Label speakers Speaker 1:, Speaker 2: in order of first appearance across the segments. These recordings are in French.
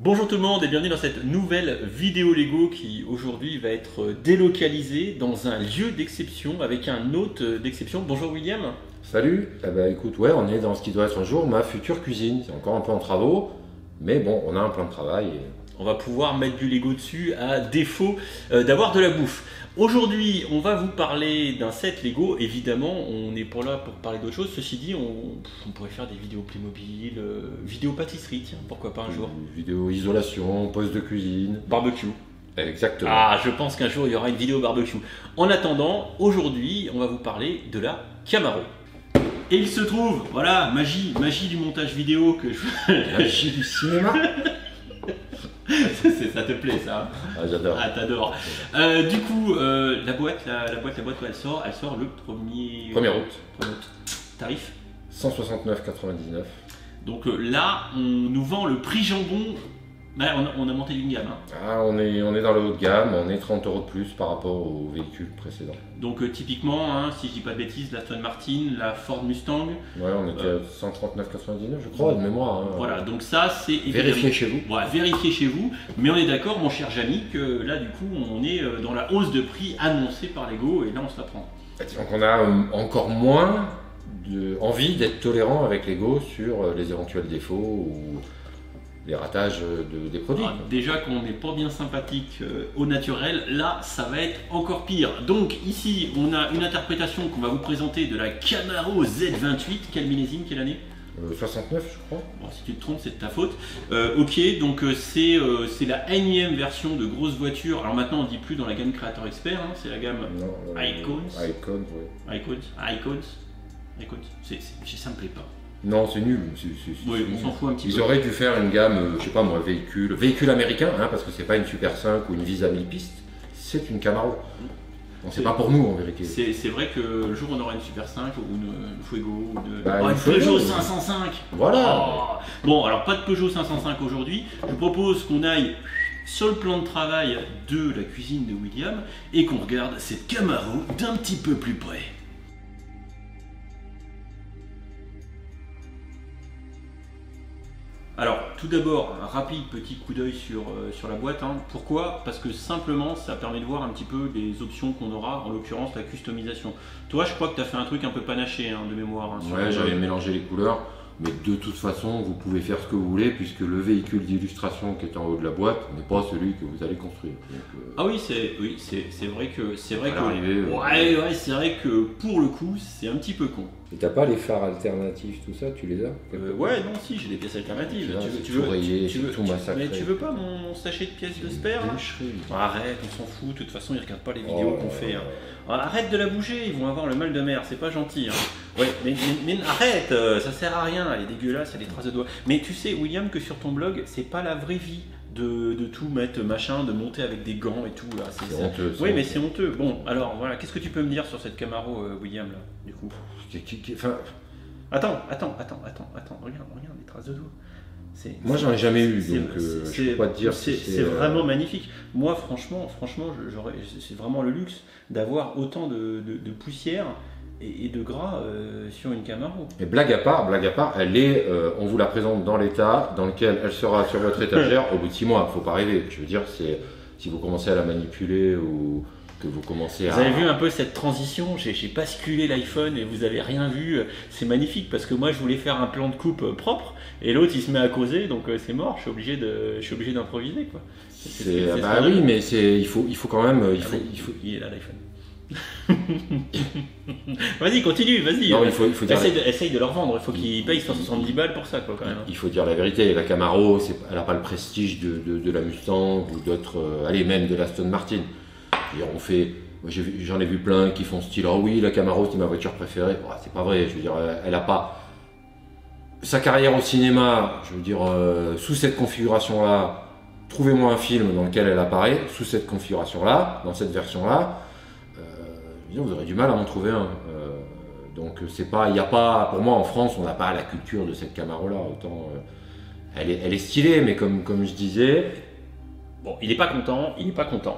Speaker 1: Bonjour tout le monde et bienvenue dans cette nouvelle vidéo Lego qui aujourd'hui va être délocalisée dans un lieu d'exception avec un hôte d'exception. Bonjour William.
Speaker 2: Salut, écoute, ouais, on est dans ce qui doit être un jour ma future cuisine. C'est encore un peu en travaux, mais bon, on a un plan de travail.
Speaker 1: On va pouvoir mettre du Lego dessus à défaut d'avoir de la bouffe. Aujourd'hui, on va vous parler d'un set Lego. Évidemment, on n'est pas là pour parler d'autre chose. Ceci dit, on pourrait faire des vidéos Playmobil, vidéos pâtisserie, tiens, pourquoi pas un jour.
Speaker 2: Vidéo isolation, poste de cuisine.
Speaker 1: Barbecue.
Speaker 2: Exactement.
Speaker 1: Ah, je pense qu'un jour, il y aura une vidéo barbecue. En attendant, aujourd'hui, on va vous parler de la Camaro. Et il se trouve, voilà, magie du montage vidéo que je...
Speaker 2: Magie du cinéma.
Speaker 1: Ça te plaît ça?
Speaker 2: Ah, j'adore.
Speaker 1: Ah, t'adores. Du coup, la boîte, elle sort le 1er
Speaker 2: août.
Speaker 1: Tarif
Speaker 2: 169,99.
Speaker 1: Donc là, on nous vend le prix jambon. Bah, on a monté d'une gamme. Hein.
Speaker 2: Ah, on est dans le haut de gamme, on est 30 € de plus par rapport au véhicule précédent.
Speaker 1: Donc typiquement, hein, si je dis pas de bêtises, la Aston Martin, la Ford Mustang.
Speaker 2: Ouais, on était à 139,99 je crois, de mémoire. Hein.
Speaker 1: Voilà, donc ça c'est...
Speaker 2: Vérifiez chez vous.
Speaker 1: Ouais, vérifiez chez vous. Mais on est d'accord, mon cher Jamy, que là du coup, on est dans la hausse de prix annoncée par Lego et là on se la prend.
Speaker 2: Donc on a encore moins envie d'être tolérant avec Lego sur les éventuels défauts ou les ratages des produits.
Speaker 1: Ah, déjà qu'on n'est pas bien sympathique au naturel, là ça va être encore pire. Donc ici on a une interprétation qu'on va vous présenter de la Camaro Z28. Quel millésime, quelle année?
Speaker 2: 69 je crois.
Speaker 1: Bon, si tu te trompes c'est de ta faute. Ok, donc c'est la énième version de grosse voiture. Alors maintenant on ne dit plus dans la gamme Créateur Expert, hein, c'est la gamme Icons. Ça me plaît pas.
Speaker 2: Non, c'est nul.
Speaker 1: Oui, on s'en fout un petit peu.
Speaker 2: Ils auraient dû faire une gamme, je sais pas moi, véhicule américain, hein, parce que c'est pas une Super 5 ou une Visa 1000 pistes, c'est une Camaro. Bon, c'est pas pour nous en vérité.
Speaker 1: C'est vrai que le jour où on aura une Super 5 ou une Fuego ou
Speaker 2: une
Speaker 1: Peugeot 505.
Speaker 2: Voilà.
Speaker 1: Oh. Bon, alors pas de Peugeot 505 aujourd'hui. Je vous propose qu'on aille sur le plan de travail de la cuisine de William et qu'on regarde cette Camaro d'un petit peu plus près. Alors, tout d'abord, un rapide petit coup d'œil sur la boîte. Hein. Pourquoi? Parce que simplement, ça permet de voir un petit peu les options qu'on aura, en l'occurrence la customisation. Toi, je crois que tu as fait un truc un peu panaché hein, de mémoire. Hein,
Speaker 2: ouais, j'avais mélangé les couleurs, mais de toute façon, vous pouvez faire ce que vous voulez, puisque le véhicule d'illustration qui est en haut de la boîte n'est pas celui que vous allez construire. Donc,
Speaker 1: ah oui, c'est vrai que... C'est vrai que pour le coup, c'est un petit peu con.
Speaker 2: Et t'as pas les phares alternatifs, tout ça, tu les as?
Speaker 1: Ouais, non, si, j'ai des pièces alternatives.
Speaker 2: Tu veux tout massacrer.
Speaker 1: Mais tu veux pas mon sachet de pièces de spare? Arrête, on s'en fout, de toute façon, ils regardent pas les vidéos qu'on fait. Hein. Arrête de la bouger, ils vont avoir le mal de mer, c'est pas gentil. Hein. Ouais, mais arrête, ça sert à rien, elle est dégueulasse, elle a des traces de doigts. Mais tu sais, William, que sur ton blog, c'est pas la vraie vie. De tout mettre machin, de monter avec des gants et tout là.
Speaker 2: C'est honteux.
Speaker 1: Oui, mais c'est honteux. Bon, alors voilà, qu'est-ce que tu peux me dire sur cette Camaro, William là, du coup?
Speaker 2: Enfin...
Speaker 1: Attends, regarde les traces de doigts.
Speaker 2: Moi j'en ai jamais eu, donc je peux pas te dire.
Speaker 1: C'est vraiment magnifique. Moi franchement, c'est vraiment le luxe d'avoir autant de poussière et de gras sur une Camaro.
Speaker 2: Et blague à part, elle est, on vous la présente dans l'état dans lequel elle sera sur votre étagère au bout de 6 mois. Faut pas rêver. Je veux dire, si vous commencez à la manipuler ou que vous commencez à...
Speaker 1: Vous avez vu un peu cette transition, j'ai basculé l'iPhone et vous avez rien vu. C'est magnifique parce que moi je voulais faire un plan de coupe propre et l'autre il se met à causer, donc c'est mort. Je suis obligé d'improviser quoi.
Speaker 2: Bah oui, mais il faut quand même.
Speaker 1: Il est là l'iPhone. Vas-y, continue, vas-y.
Speaker 2: Non, il faut dire...
Speaker 1: Essaye de leur vendre, il faut qu'ils payent 170 balles pour ça quoi, quand même.
Speaker 2: Il faut dire la vérité, la Camaro, elle n'a pas le prestige de la Mustang ou d'autres, allez, même de l'Aston Martin. J'en ai vu plein qui font style, oh oui, la Camaro c'est ma voiture préférée. Oh, c'est pas vrai, je veux dire, elle n'a pas sa carrière au cinéma, je veux dire, sous cette configuration-là. Trouvez-moi un film dans lequel elle apparaît, sous cette configuration-là, dans cette version-là. Vous aurez du mal à m'en trouver un. Donc c'est pas, il n'y a pas, pour moi en France, on n'a pas la culture de cette Camaro-là. Autant, elle est stylée, mais comme je disais,
Speaker 1: Bon, il n'est pas content,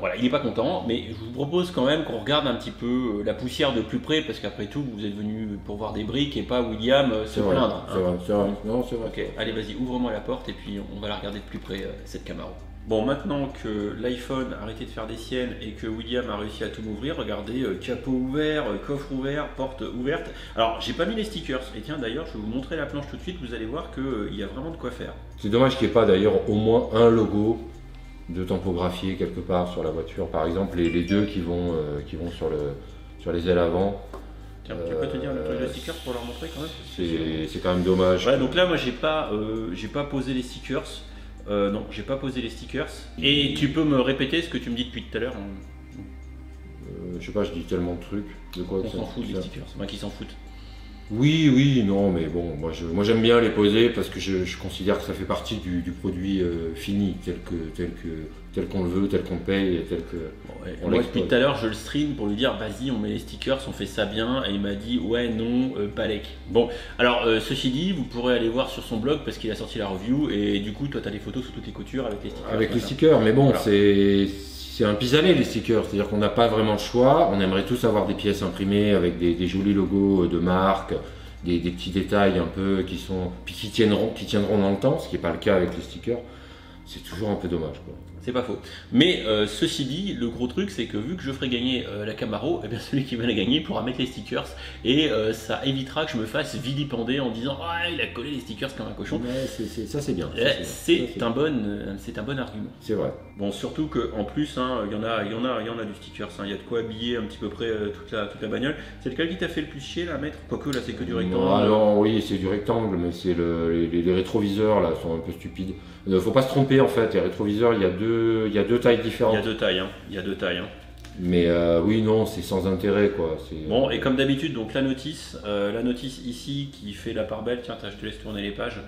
Speaker 1: voilà, il n'est pas content, mais je vous propose quand même qu'on regarde un petit peu la poussière de plus près, parce qu'après tout, vous êtes venu pour voir des briques et pas William se plaindre.
Speaker 2: C'est vrai, non, c'est vrai.
Speaker 1: Ok, allez, vas-y, ouvre-moi la porte et puis on va la regarder de plus près, cette Camaro. Bon, maintenant que l'iPhone a arrêté de faire des siennes et que William a réussi à tout m'ouvrir, regardez, capot ouvert, coffre ouvert, porte ouverte. Alors, j'ai pas mis les stickers, et tiens, d'ailleurs, je vais vous montrer la planche tout de suite, vous allez voir qu'il y a vraiment de quoi faire.
Speaker 2: C'est dommage qu'il n'y ait pas d'ailleurs au moins un logo de tampographié quelque part sur la voiture, par exemple les deux qui vont sur les ailes avant.
Speaker 1: Tiens, tu peux te dire le truc de stickers pour leur montrer quand même?
Speaker 2: C'est quand même dommage.
Speaker 1: Ouais, donc là moi j'ai pas posé les stickers. Non, j'ai pas posé les stickers. Et tu peux me répéter ce que tu me dis depuis tout à l'heure?
Speaker 2: Je sais pas, je dis tellement de trucs. De quoi
Speaker 1: on s'en fout des stickers, c'est moi qui s'en foutent.
Speaker 2: Oui, non, mais bon, moi j'aime bien les poser parce que je considère que ça fait partie du produit fini, tel qu'on le veut, tel qu'on le paye, et tel que.
Speaker 1: Bon, ouais, moi depuis tout à l'heure je le stream pour lui dire vas-y on met les stickers, on fait ça bien, et il m'a dit ouais non, palek. Bon, alors ceci dit, vous pourrez aller voir sur son blog parce qu'il a sorti la review et du coup toi tu as des photos sous toutes les coutures avec les stickers.
Speaker 2: Avec les stickers, mais bon, voilà. C'est un pis-aller les stickers, c'est-à-dire qu'on n'a pas vraiment le choix, on aimerait tous avoir des pièces imprimées avec des jolis logos de marque, des petits détails un peu qui tiendront dans le temps, ce qui n'est pas le cas avec les stickers, c'est toujours un peu dommage, quoi.
Speaker 1: C'est pas faux. Mais ceci dit, le gros truc c'est que vu que je ferai gagner la Camaro, eh bien celui qui va la gagner pourra mettre les stickers et ça évitera que je me fasse vilipender en disant ah il a collé les stickers comme un cochon.
Speaker 2: Ouais, ça c'est bien.
Speaker 1: C'est un bon argument.
Speaker 2: C'est vrai.
Speaker 1: Bon, surtout qu'en plus il y en a du stickers, il y a de quoi habiller un petit peu près toute la bagnole. C'est lequel qui t'a fait le plus chier là à mettre? Quoique là c'est que du rectangle.
Speaker 2: Non, oui c'est du rectangle, mais c'est les rétroviseurs là sont un peu stupides. Faut pas se tromper en fait, les rétroviseurs il y a deux tailles différentes.
Speaker 1: Il y a deux tailles.
Speaker 2: Mais oui, non, c'est sans intérêt quoi.
Speaker 1: Bon, et comme d'habitude, donc la notice ici qui fait la part belle, tiens, je te laisse tourner les pages,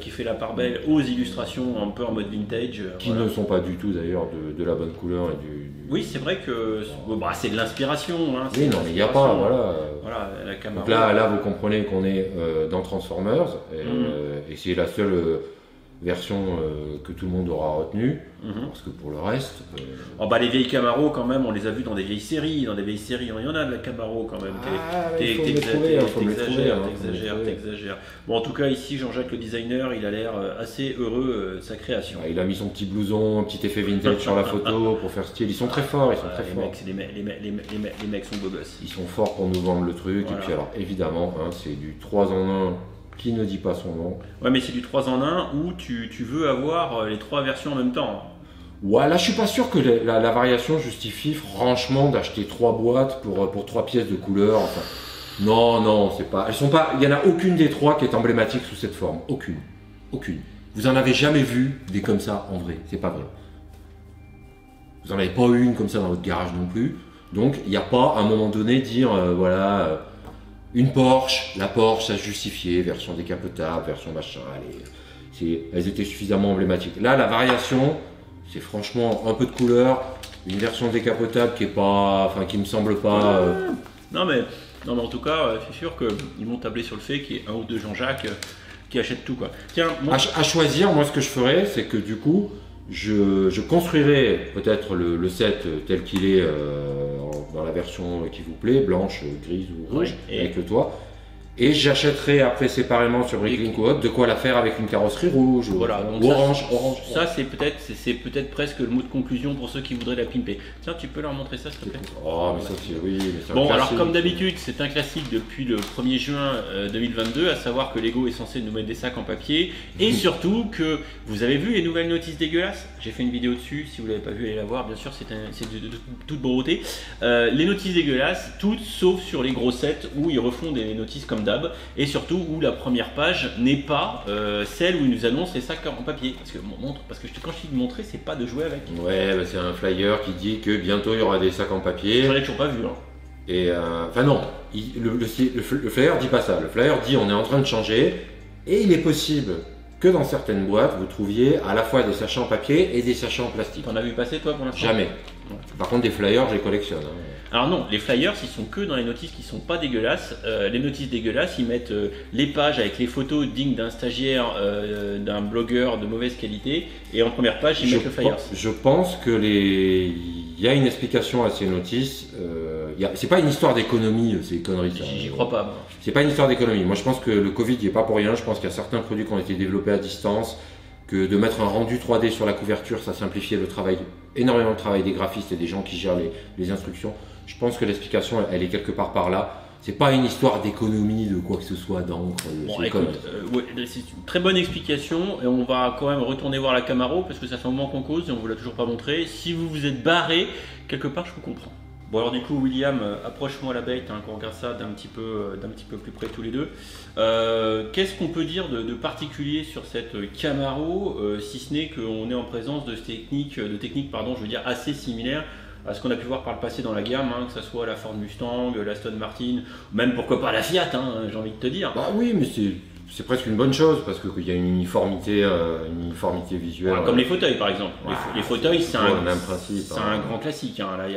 Speaker 1: qui fait la part belle aux illustrations un peu en mode vintage.
Speaker 2: Qui ne sont pas du tout d'ailleurs de la bonne couleur.
Speaker 1: Oui, c'est vrai que c'est de l'inspiration. Hein,
Speaker 2: oui, non, mais il n'y a pas, voilà.
Speaker 1: Voilà, la Camaro.
Speaker 2: Donc là, vous comprenez qu'on est dans Transformers, et c'est la seule version que tout le monde aura retenue, parce que pour le reste...
Speaker 1: les vieilles Camaro quand même, on les a vues dans des vieilles séries, il y en a de la Camaro quand même. T'exagères. Bon, en tout cas ici Jean-Jacques le designer, il a l'air assez heureux de sa création.
Speaker 2: Il a mis son petit blouson, un petit effet vintage sur la photo pour faire style, ils sont très forts,
Speaker 1: Les mecs sont beaux gosses.
Speaker 2: Ils sont forts pour nous vendre le truc, voilà. Et puis alors évidemment, c'est du 3 en 1. Qui ne dit pas son nom.
Speaker 1: Ouais, mais c'est du 3 en 1 où tu veux avoir les 3 versions en même temps.
Speaker 2: Ouais, là je suis pas sûr que la variation justifie franchement d'acheter 3 boîtes pour 3 pièces de couleur. Enfin, non, c'est pas. Elles sont pas. Il y en a aucune des 3 qui est emblématique sous cette forme. Aucune. Vous en avez jamais vu des comme ça en vrai. C'est pas vrai. Vous en avez pas une comme ça dans votre garage non plus. Donc il n'y a pas à un moment donné dire voilà. Une Porsche, la Porsche, ça se justifiait, version décapotable, version machin, elles étaient suffisamment emblématiques. Là, la variation, c'est franchement un peu de couleur, une version décapotable qui me semble pas.
Speaker 1: Non mais en tout cas, c'est sûr qu'ils vont tabler sur le fait qu'il y ait un ou deux Jean-Jacques qui achètent tout quoi. Tiens,
Speaker 2: à choisir, moi ce que je ferais, c'est que du coup, je construirais peut-être le set tel qu'il est. Dans la version qui vous plaît, blanche, grise ou rouge, avec le toit. Et j'achèterai après séparément sur Bricklink ou autre de quoi la faire avec une carrosserie rouge ou orange.
Speaker 1: Ça c'est peut-être presque le mot de conclusion pour ceux qui voudraient la pimper. Tiens, tu peux leur montrer ça s'il te plaît?
Speaker 2: Oh mais ça c'est oui. Mais
Speaker 1: bon alors comme d'habitude c'est un classique depuis le 1er juin 2022, à savoir que Lego est censé nous mettre des sacs en papier et surtout que vous avez vu les nouvelles notices dégueulasses. J'ai fait une vidéo dessus, si vous ne l'avez pas vu allez la voir, bien sûr c'est de toute beauté. Les notices dégueulasses, toutes sauf sur les gros sets où ils refont des notices comme et surtout où la première page n'est pas celle où ils nous annoncent les sacs en papier. Parce que quand je dis de montrer, c'est pas de jouer avec.
Speaker 2: Ouais, c'est un flyer qui dit que bientôt il y aura des sacs en papier.
Speaker 1: J'en ai toujours pas vu. Hein.
Speaker 2: Et enfin non, le flyer dit pas ça. Le flyer dit on est en train de changer et il est possible que dans certaines boîtes, vous trouviez à la fois des sachets en papier et des sachets en plastique.
Speaker 1: T'en as vu passer toi pour l'instant?
Speaker 2: Jamais. Par contre, des flyers, je les collectionne.
Speaker 1: Alors non, les flyers, ils sont que dans les notices qui sont pas dégueulasses. Les notices dégueulasses, ils mettent les pages avec les photos dignes d'un stagiaire, d'un blogueur de mauvaise qualité, et en première page, ils mettent le flyers.
Speaker 2: Je pense que il y a une explication à ces notices. C'est pas une histoire d'économie, ces conneries.
Speaker 1: J'y crois pas. Moi.
Speaker 2: C'est pas une histoire d'économie. Moi, je pense que le Covid n'y est pas pour rien. Je pense qu'il y a certains produits qui ont été développés à distance, que de mettre un rendu 3D sur la couverture, ça simplifiait le travail, énormément le travail des graphistes et des gens qui gèrent les instructions. Je pense que l'explication, elle est quelque part par là. C'est pas une histoire d'économie de quoi que ce soit d'encre.
Speaker 1: Bon, écoute, c'est une très bonne explication et on va quand même retourner voir la Camaro parce que ça fait un moment qu'on cause et on vous l'a toujours pas montré. Si vous vous êtes barré, quelque part, je vous comprends. Bon alors du coup William, approche-moi la bête, qu'on regarde ça d'un petit peu plus près tous les deux. Qu'est-ce qu'on peut dire de particulier sur cette Camaro, si ce n'est qu'on est en présence de techniques, je veux dire, assez similaires à ce qu'on a pu voir par le passé dans la gamme, que ce soit la Ford Mustang, la Aston Martin, même pourquoi pas la Fiat, j'ai envie de te dire.
Speaker 2: Bah oui, mais c'est presque une bonne chose parce qu'il y a une uniformité visuelle.
Speaker 1: Ouais, comme les fauteuils par exemple. Les fauteuils, c'est un grand classique. Là, il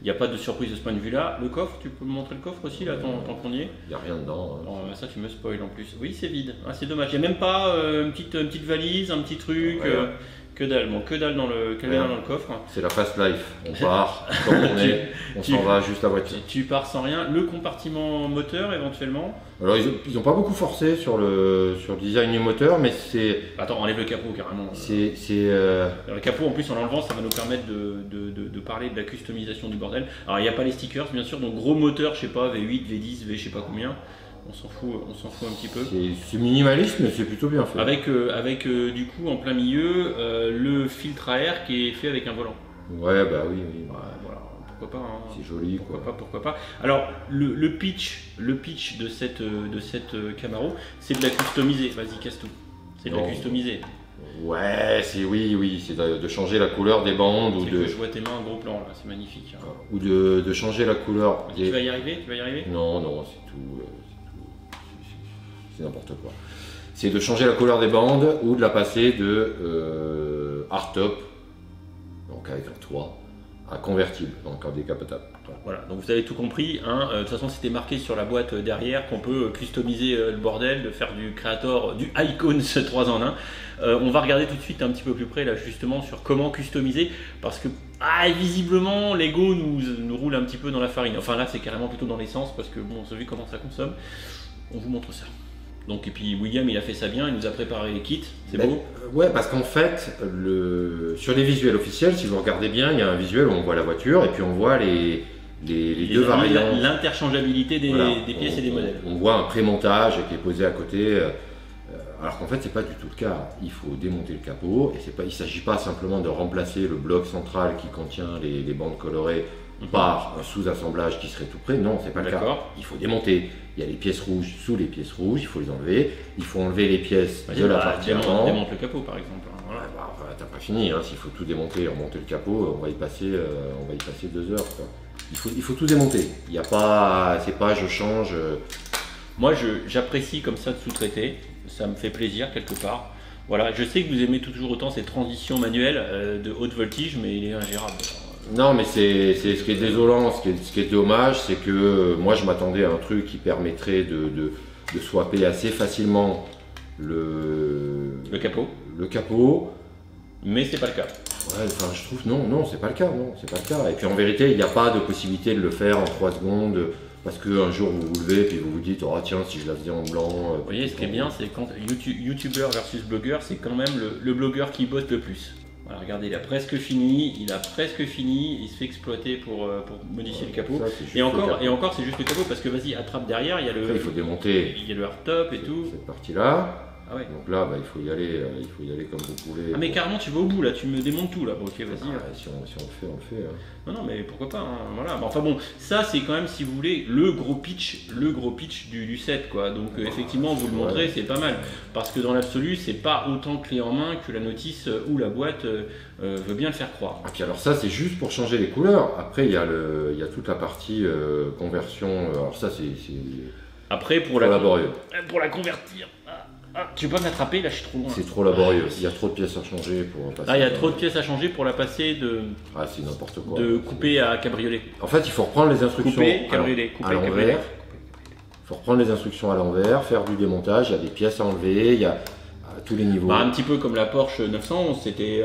Speaker 1: n'y a pas de surprise de ce point de vue-là. Le coffre, tu peux me montrer le coffre aussi, là, tant qu'on y est?
Speaker 2: Il n'y a rien dedans.
Speaker 1: Ça, tu me spoil en plus. Oui, c'est vide. C'est dommage. Il n'y a même pas une petite valise, un petit truc. Que dalle. Bon, que dalle dans le coffre.
Speaker 2: C'est la fast life. On part, comme on s'en va juste la voiture.
Speaker 1: Tu pars sans rien. Le compartiment moteur, éventuellement.
Speaker 2: Alors, ils n'ont pas beaucoup forcé sur le design du moteur, mais c'est...
Speaker 1: Attends, enlève le capot, carrément.
Speaker 2: Le
Speaker 1: capot, en plus, en l'enlevant, ça va nous permettre de parler de la customisation du bordel. Alors, il n'y a pas les stickers, bien sûr, donc gros moteur, je sais pas, V8, V10, V je sais pas combien. On s'en fout un petit peu.
Speaker 2: C'est minimaliste, mais c'est plutôt bien fait.
Speaker 1: Avec du coup, en plein milieu, le filtre à air qui est fait avec un volant.
Speaker 2: Ouais, bah oui.
Speaker 1: Voilà, pourquoi pas.
Speaker 2: C'est joli,
Speaker 1: pourquoi pas. Alors, le pitch de cette Camaro, c'est de la customiser. Vas-y, casse tout. C'est de la customiser.
Speaker 2: Ouais, c'est de changer la couleur des bandes ou de.
Speaker 1: Je vois tes mains en gros plan là, c'est magnifique.
Speaker 2: Ou de changer la couleur.
Speaker 1: Tu vas y arriver?
Speaker 2: Non, c'est tout. C'est n'importe quoi. C'est de changer la couleur des bandes ou de la passer de hardtop, donc avec un toit, à convertible, donc en décapotable.
Speaker 1: Voilà, donc vous avez tout compris. De toute façon, c'était marqué sur la boîte derrière qu'on peut customiser le bordel, de faire du Creator, du Icons 3 en 1. On va regarder tout de suite un petit peu plus près là justement sur comment customiser parce que visiblement Lego nous roule un petit peu dans la farine. Enfin là, c'est carrément plutôt dans l'essence parce que bon, on a vu comment ça consomme. On vous montre ça. Donc, et puis William, il a fait ça bien, il nous a préparé les kits, c'est beau.
Speaker 2: Ouais, parce qu'en fait, sur les visuels officiels, si vous regardez bien, il y a un visuel où on voit la voiture et puis on voit les deux variantes.
Speaker 1: L'interchangeabilité des pièces et des modèles.
Speaker 2: On voit un pré-montage qui est posé à côté, alors qu'en fait, c'est pas du tout le cas. Il faut démonter le capot et il ne s'agit pas simplement de remplacer le bloc central qui contient les bandes colorées par un sous-assemblage qui serait tout prêt. Non, c'est pas le cas. Il faut démonter. Il y a les pièces rouges sous les pièces rouges, il faut les enlever. Il faut enlever les pièces de la partie avant.
Speaker 1: Démonte le capot par exemple.
Speaker 2: Voilà. T'as pas fini, s'il faut tout démonter et remonter le capot, on va y passer 2 heures. Quoi. Il faut tout démonter. Il y a pas, c'est pas je change.
Speaker 1: Moi j'apprécie comme ça de sous-traiter, ça me fait plaisir quelque part. Voilà, je sais que vous aimez toujours autant ces transitions manuelles de haute voltige, mais il est ingérable.
Speaker 2: Non, mais c'est ce qui est désolant, ce qui est dommage, c'est que moi je m'attendais à un truc qui permettrait de swapper assez facilement le capot.
Speaker 1: Mais c'est pas le cas.
Speaker 2: Ouais, enfin je trouve non, c'est pas le cas, Et puis en vérité, il n'y a pas de possibilité de le faire en 3 secondes parce qu'un jour vous vous levez et puis vous vous dites oh tiens si je la faisais en blanc.
Speaker 1: Vous voyez, ce qui est bien, c'est quand youtubeur versus blogueur, c'est quand même le blogueur qui bosse le plus. Voilà, regardez, il a presque fini, il se fait exploiter pour modifier le capot. Ça, et encore, c'est juste le capot parce que vas-y, attrape derrière, il y a
Speaker 2: il faut démonter.
Speaker 1: Il y a le hardtop et tout.
Speaker 2: Cette partie-là.
Speaker 1: Ah ouais.
Speaker 2: Donc là, il faut y aller comme vous pouvez.
Speaker 1: Ah mais carrément, tu vas au bout là, tu me démontes tout là. Ok, vas-y.
Speaker 2: Si on le fait, on le fait.
Speaker 1: Non, mais pourquoi pas. Voilà. Enfin bon, ça c'est quand même, si vous voulez, le gros pitch du set quoi. Donc effectivement, vous le montrez, c'est pas mal. Parce que dans l'absolu, c'est pas autant clé en main que la notice ou la boîte veut bien le faire croire.
Speaker 2: Et puis alors ça, c'est juste pour changer les couleurs. Après, il y a toute la partie conversion. Alors ça, c'est
Speaker 1: après pour la convertir. Ah, tu peux pas m'attraper, là je suis trop loin.
Speaker 2: C'est trop laborieux, il y a trop de pièces à changer pour passer.
Speaker 1: Ah, il y a trop de pièces à changer pour la passer
Speaker 2: Ah, c'est n'importe quoi.
Speaker 1: de coupé à cabriolet.
Speaker 2: En fait, il faut reprendre les instructions
Speaker 1: Coupé, cabriolet,
Speaker 2: à l'envers. Il faut reprendre les instructions à l'envers, faire du démontage, il y a des pièces à enlever, il y a à tous les niveaux.
Speaker 1: Bah, un petit peu comme la Porsche 911, c'était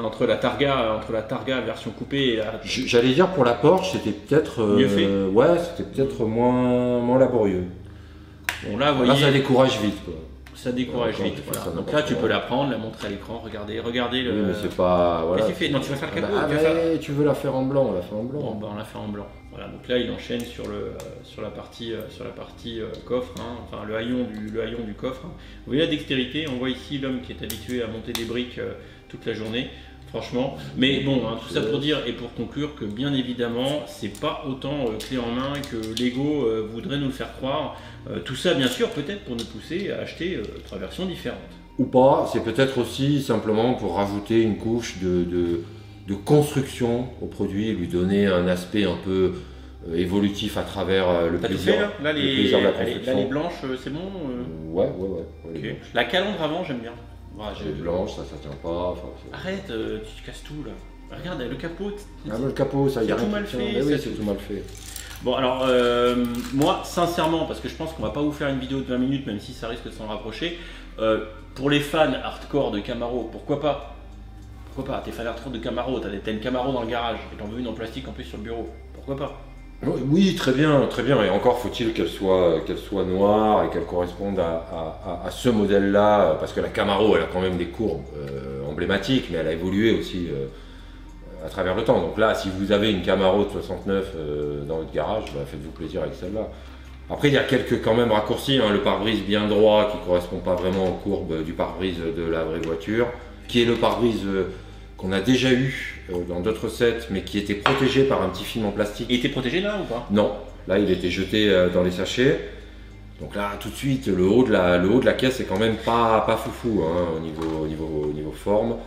Speaker 1: entre la Targa version coupée et la...
Speaker 2: J'allais dire pour la Porsche, c'était peut-être
Speaker 1: mieux fait.
Speaker 2: Ouais, c'était peut-être moins laborieux.
Speaker 1: Bon, là, vous
Speaker 2: Là,
Speaker 1: voyez,
Speaker 2: ça décourage vite, quoi.
Speaker 1: ça décourage vite. Voilà. Donc là, tu peux la prendre, la montrer à l'écran, regardez le.
Speaker 2: Oui, mais c'est pas. Voilà.
Speaker 1: Qu'est-ce que tu fais? Non, tu vas faire le capot.
Speaker 2: Tu veux la faire en blanc, on la fait en blanc.
Speaker 1: Bon, bah, on l'a fait en blanc. Voilà, donc là, il enchaîne sur la partie coffre, hein, enfin le haillon du coffre. Hein. Vous voyez la dextérité, on voit ici l'homme qui est habitué à monter des briques toute la journée. Franchement, mais bon, hein, tout ça pour dire et pour conclure que bien évidemment, c'est pas autant clé en main que Lego voudrait nous le faire croire. Tout ça, bien sûr, peut-être pour nous pousser à acheter 3 versions différentes.
Speaker 2: Ou pas, c'est peut-être aussi simplement pour rajouter une couche de construction au produit et lui donner un aspect un peu évolutif à travers le plaisir.
Speaker 1: T'as tout fait là,
Speaker 2: le plaisir de la construction.
Speaker 1: là, les blanches, c'est bon
Speaker 2: Ouais.
Speaker 1: Okay. La calandre avant, j'aime bien.
Speaker 2: Les blanches, ça tient pas.
Speaker 1: Arrête, tu te casses tout là. Regarde, le capot.
Speaker 2: Le capot, ça y a
Speaker 1: tout mal fait.
Speaker 2: Oui, c'est tout mal fait.
Speaker 1: Bon, alors, moi, sincèrement, parce que je pense qu'on va pas vous faire une vidéo de 20 minutes, même si ça risque de s'en rapprocher, pour les fans hardcore de Camaro, pourquoi pas? Pourquoi pas? T'es fan hardcore de Camaro, t'as une Camaro dans le garage, et t'en veux une en plastique en plus sur le bureau. Pourquoi pas?
Speaker 2: Oui, très bien. Et encore faut-il qu'elle soit noire et qu'elle corresponde à ce modèle-là, parce que la Camaro, elle a quand même des courbes emblématiques, mais elle a évolué aussi à travers le temps. Donc là, si vous avez une Camaro de 69 dans votre garage, bah, faites-vous plaisir avec celle-là. Après, il y a quelques quand même raccourcis, hein, le pare-brise bien droit qui ne correspond pas vraiment aux courbes du pare-brise de la vraie voiture, qui est le pare-brise qu'on a déjà eu dans d'autres sets, mais qui était protégé par un petit film en plastique.
Speaker 1: Il était protégé là ou pas?
Speaker 2: Non, là il était jeté dans les sachets. Donc là, tout de suite, le haut de la caisse est quand même pas foufou hein, au niveau forme.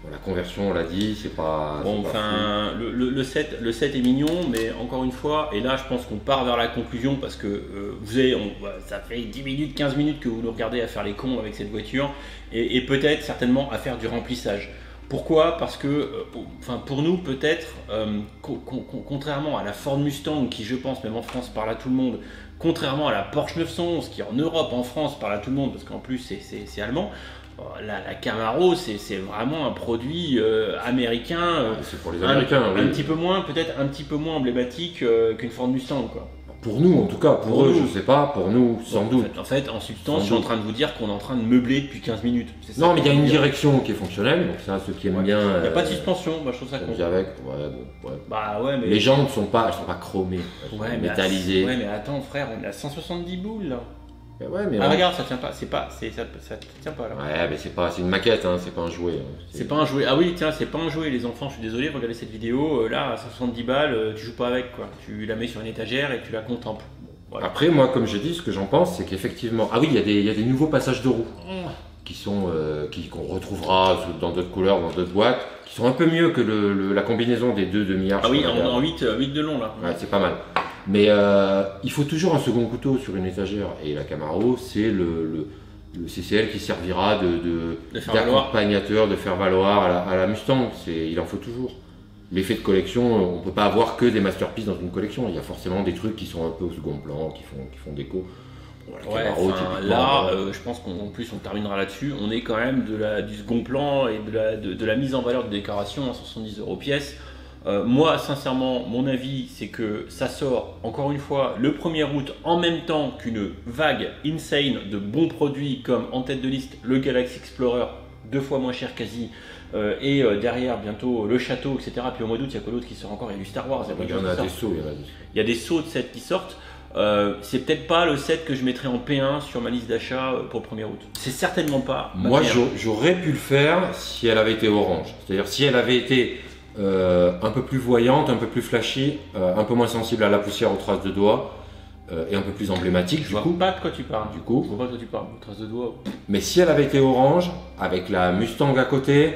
Speaker 2: Bon, la conversion, on l'a dit, c'est pas.
Speaker 1: Bon, enfin, le set est mignon, mais encore une fois, et là je pense qu'on part vers la conclusion parce que ça fait 10 minutes, 15 minutes que vous nous regardez à faire les cons avec cette voiture et peut-être certainement à faire du remplissage. Pourquoi? Parce que, pour nous peut-être, contrairement à la Ford Mustang qui je pense même en France parle à tout le monde, contrairement à la Porsche 911 qui en Europe, en France parle à tout le monde parce qu'en plus c'est allemand, la Camaro c'est vraiment un produit américain,
Speaker 2: c'est pour les Américains,
Speaker 1: un petit peu moins, peut-être un petit peu moins emblématique qu'une Ford Mustang quoi.
Speaker 2: Pour nous, en tout cas, pour eux, je sais pas, pour nous, sans doute.
Speaker 1: En fait, en substance, je suis en train de vous dire qu'on est en train de meubler depuis 15 minutes.
Speaker 2: Non, mais il y a une direction qui est fonctionnelle, donc ça, ceux qui aiment bien.
Speaker 1: Il n'y a pas de suspension, moi je trouve ça con.
Speaker 2: Avec,
Speaker 1: Bah ouais, mais.
Speaker 2: Les jantes elles sont pas chromées, elles sont métallisées.
Speaker 1: Ouais, mais attends, frère, on est à 170 boules là.
Speaker 2: Ouais, mais
Speaker 1: regarde, ça tient pas, ça tient pas là.
Speaker 2: Ouais, mais c'est une maquette, hein, c'est pas un jouet.
Speaker 1: C'est pas un jouet. Ah oui, tiens, c'est pas un jouet, les enfants, je suis désolé, regardez cette vidéo, là, à 170 balles, tu joues pas avec quoi. Tu la mets sur une étagère et tu la contemples. Voilà.
Speaker 2: Après, moi, comme j'ai dit, ce que j'en pense, c'est qu'effectivement, ah oui, il y a des nouveaux passages de roues qu'on retrouvera dans d'autres couleurs, dans d'autres boîtes, qui sont un peu mieux que la combinaison des deux demi-arches.
Speaker 1: Ah oui, en 8 de long là.
Speaker 2: Ouais, c'est pas mal. Mais il faut toujours un second couteau sur une étagère. Et la Camaro, c'est le CCL qui servira d'accompagnateur, de faire valoir à la Mustang. Il en faut toujours. L'effet de collection, on ne peut pas avoir que des masterpieces dans une collection. Il y a forcément des trucs qui sont un peu au second plan, qui font déco.
Speaker 1: Bon, Camaro, là, je pense qu'en plus on terminera là-dessus. On est quand même du second plan et de la mise en valeur de décoration à 70 € pièce. Moi, sincèrement, mon avis, c'est que ça sort, encore une fois, le 1er août en même temps qu'une vague insane de bons produits comme en tête de liste le Galaxy Explorer, 2 fois moins cher quasi, et derrière bientôt le château, etc. Puis au mois d'août, il y a quoi d'autre qui sort encore? Il y a du Star Wars.
Speaker 2: Il y en a des sauts.
Speaker 1: Il y a des sauts de sets qui sortent. C'est peut-être pas le set que je mettrais en P1 sur ma liste d'achat pour le 1er août. C'est certainement pas.
Speaker 2: Moi, j'aurais pu le faire si elle avait été orange. C'est-à-dire si elle avait été un peu plus voyante, un peu plus flashy, un peu moins sensible à la poussière, aux traces de doigts et un peu plus emblématique.
Speaker 1: Je vois pas de quoi tu parles.
Speaker 2: Du coup,
Speaker 1: je vois pas de quoi tu parles. Traces de doigts.
Speaker 2: Mais si elle avait été orange, avec la Mustang à côté,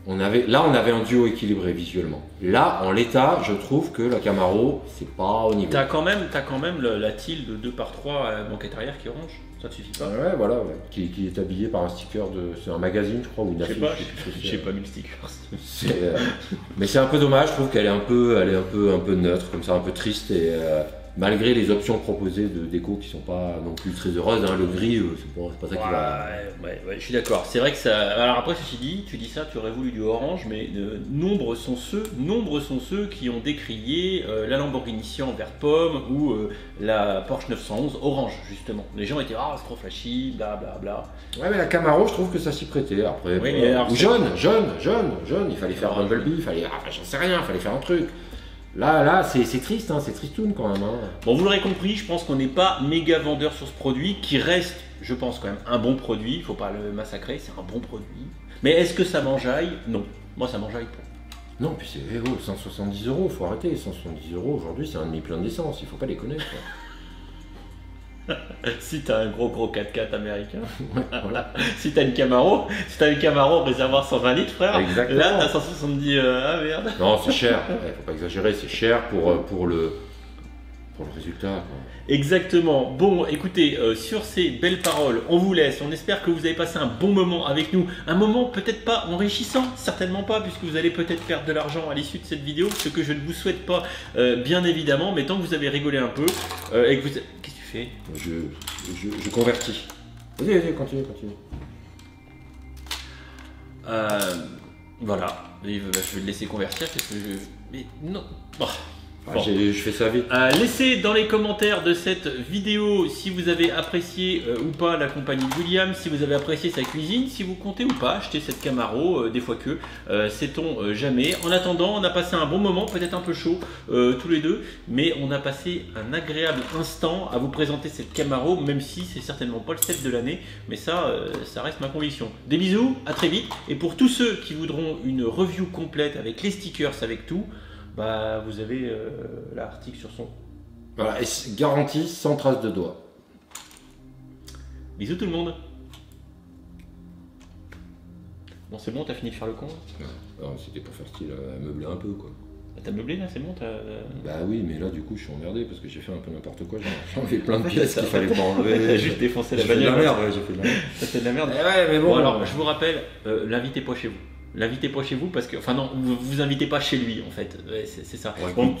Speaker 2: on avait un duo équilibré visuellement. Là, en l'état, je trouve que la Camaro, c'est pas au niveau.
Speaker 1: T'as quand même la Tilde 2x3 banquette arrière qui est orange. Ça te suffit pas?
Speaker 2: Ouais, voilà, ouais. Qui est habillé par un sticker de. C'est un magazine, je crois, ou une affiche.
Speaker 1: J'ai pas mis le sticker.
Speaker 2: Mais c'est un peu dommage, je trouve qu'elle est un peu neutre, comme ça, un peu triste, et malgré les options proposées de déco qui sont pas non plus très heureuses, hein, le gris, c'est pas ça qui va.
Speaker 1: Ouais, je suis d'accord. C'est vrai que ça. Alors après, ceci dit, tu dis ça, tu aurais voulu du orange, mais nombreux sont ceux qui ont décrié la Lamborghini Sian vert pomme ou la Porsche 911 orange, justement. Les gens étaient c'est trop flashy, blablabla.
Speaker 2: Ouais, mais la Camaro, je trouve que ça s'y prêtait. Après,
Speaker 1: oui, mais alors,
Speaker 2: ou jaune, il fallait faire Bumblebee, il fallait, j'en sais rien, il fallait faire un truc. Là, c'est triste, hein, c'est tristoun quand même. Hein.
Speaker 1: Bon, vous l'aurez compris, je pense qu'on n'est pas méga vendeur sur ce produit, qui reste, je pense quand même, un bon produit. Il faut pas le massacrer, c'est un bon produit. Mais est-ce que ça m'enjaille? Non. Moi, ça m'enjaille pas.
Speaker 2: Non, puis c'est 170 €, faut arrêter. 170 € aujourd'hui, c'est un demi-plein d'essence, il faut pas déconner.
Speaker 1: Si t'as un gros 4x4 américain,
Speaker 2: ouais, voilà.
Speaker 1: si t'as une Camaro réservoir 120 litres, frère,
Speaker 2: exactement.
Speaker 1: Là t'as 170, ah merde.
Speaker 2: Non, c'est cher, faut pas exagérer, c'est cher pour le résultat. Quoi.
Speaker 1: Exactement. Bon, écoutez, sur ces belles paroles, on vous laisse. On espère que vous avez passé un bon moment avec nous. Un moment peut-être pas enrichissant, certainement pas, puisque vous allez peut-être perdre de l'argent à l'issue de cette vidéo, ce que je ne vous souhaite pas, bien évidemment. Mais tant que vous avez rigolé un peu et que vous... Qu'est-ce que tu fais?
Speaker 2: Je convertis. Vas-y, continue.
Speaker 1: Voilà. Et, je vais le laisser convertir parce que je... Mais non. Oh.
Speaker 2: Bon. Je fais ça vite.
Speaker 1: Laissez dans les commentaires de cette vidéo si vous avez apprécié ou pas la compagnie de William, si vous avez apprécié sa cuisine, si vous comptez ou pas acheter cette Camaro, des fois que, sait-on jamais. En attendant, on a passé un bon moment, peut-être un peu chaud tous les deux, mais on a passé un agréable instant à vous présenter cette Camaro, même si c'est certainement pas le set de l'année, mais ça reste ma conviction. Des bisous, à très vite, et pour tous ceux qui voudront une review complète avec les stickers, avec tout, bah, vous avez l'article sur son.
Speaker 2: Voilà, et garantie sans trace de doigt.
Speaker 1: Bisous tout le monde. Bon, c'est bon, t'as fini de faire le con?
Speaker 2: C'était pour faire style meubler un peu, quoi.
Speaker 1: T'as meublé là, c'est bon?
Speaker 2: Bah oui, mais là du coup je suis emmerdé parce que j'ai fait un peu n'importe quoi. J'ai enlevé plein de pièces qu'il fallait pas enlever.
Speaker 1: T'as juste défoncé la bagnole.
Speaker 2: J'ai fait de la merde, ouais, j'ai fait de la merde.
Speaker 1: Ça fait de la merde.
Speaker 2: Ouais, mais bon.
Speaker 1: Alors, je vous rappelle, l'invitez pas chez vous. L'invitez pas chez vous parce que, enfin non, vous invitez pas chez lui en fait, ouais, c'est ça.
Speaker 2: Ouais,
Speaker 1: bon,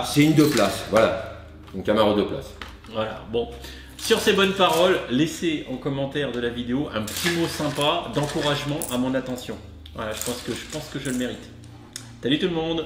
Speaker 2: c'est une 2 places, voilà, une Camaro 2 places.
Speaker 1: Voilà, bon. Sur ces bonnes paroles, laissez en commentaire de la vidéo un petit mot sympa d'encouragement à mon attention. Voilà, je pense que je le mérite. Salut tout le monde.